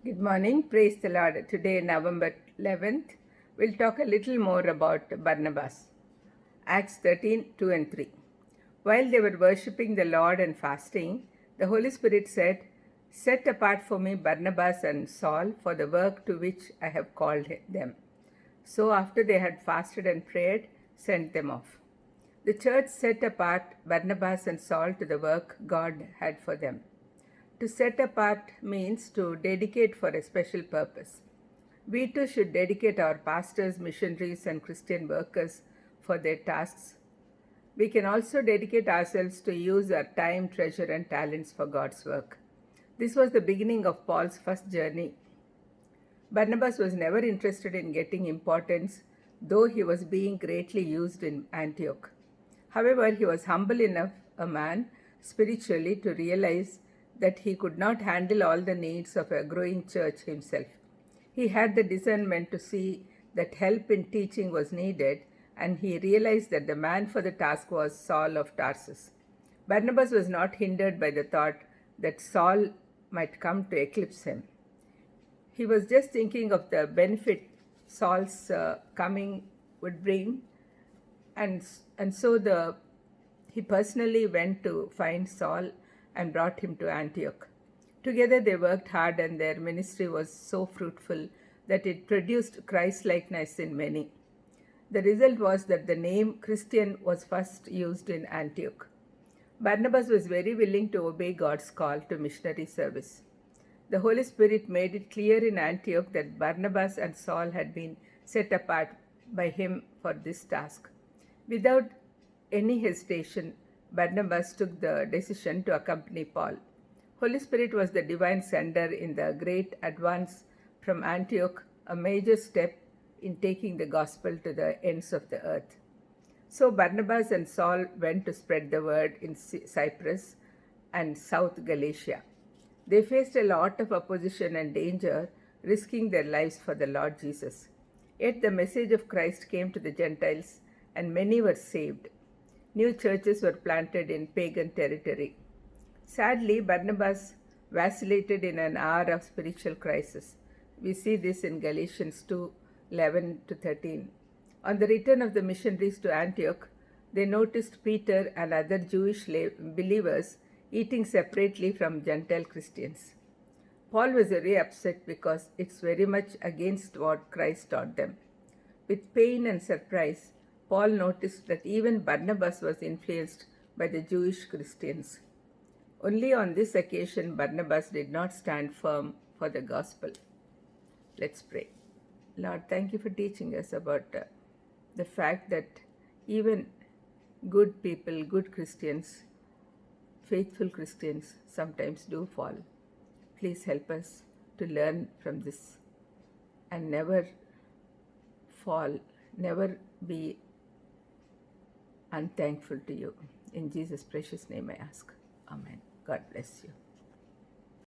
Good morning. Praise the Lord. Today, November 11th, we'll talk a little more about Barnabas. Acts 13, 2 and 3. While they were worshipping the Lord and fasting, the Holy Spirit said, "Set apart for me Barnabas and Saul for the work to which I have called them." So after they had fasted and prayed, sent them off. The church set apart Barnabas and Saul to the work God had for them. To set apart means to dedicate for a special purpose. We too should dedicate our pastors, missionaries, and Christian workers for their tasks. We can also dedicate ourselves to use our time, treasure, and talents for God's work. This was the beginning of Paul's first journey. Barnabas was never interested in getting importance, though he was being greatly used in Antioch. However, he was humble enough a man spiritually to realize that he could not handle all the needs of a growing church himself. He had the discernment to see that help in teaching was needed, and he realized that the man for the task was Saul of Tarsus. Barnabas was not hindered by the thought that Saul might come to eclipse him. He was just thinking of the benefit Saul's coming would bring, and so he personally went to find Saul and brought him to Antioch. Together they worked hard, and their ministry was so fruitful that it produced Christ-likeness in many. The result was that the name Christian was first used in Antioch. Barnabas was very willing to obey God's call to missionary service. The Holy Spirit made it clear in Antioch that Barnabas and Saul had been set apart by him for this task. Without any hesitation, Barnabas took the decision to accompany Paul. Holy Spirit was the divine sender in the great advance from Antioch, a major step in taking the gospel to the ends of the earth. So Barnabas and Saul went to spread the word in Cyprus and South Galatia. They faced a lot of opposition and danger, risking their lives for the Lord Jesus. Yet the message of Christ came to the Gentiles, and many were saved. New churches were planted in pagan territory. Sadly, Barnabas vacillated in an hour of spiritual crisis. We see this in Galatians 2:11 to 13. On the return of the missionaries to Antioch, they noticed Peter and other Jewish believers eating separately from Gentile Christians. Paul was very upset because it's very much against what Christ taught them. With pain and surprise, Paul noticed that even Barnabas was influenced by the Jewish Christians. Only on this occasion, Barnabas did not stand firm for the gospel. Let's pray. Lord, thank you for teaching us about the fact that even good people, good Christians, faithful Christians sometimes do fall. Please help us to learn from this and never fall, never be unthankful to you. In Jesus' precious name I ask. Amen. God bless you.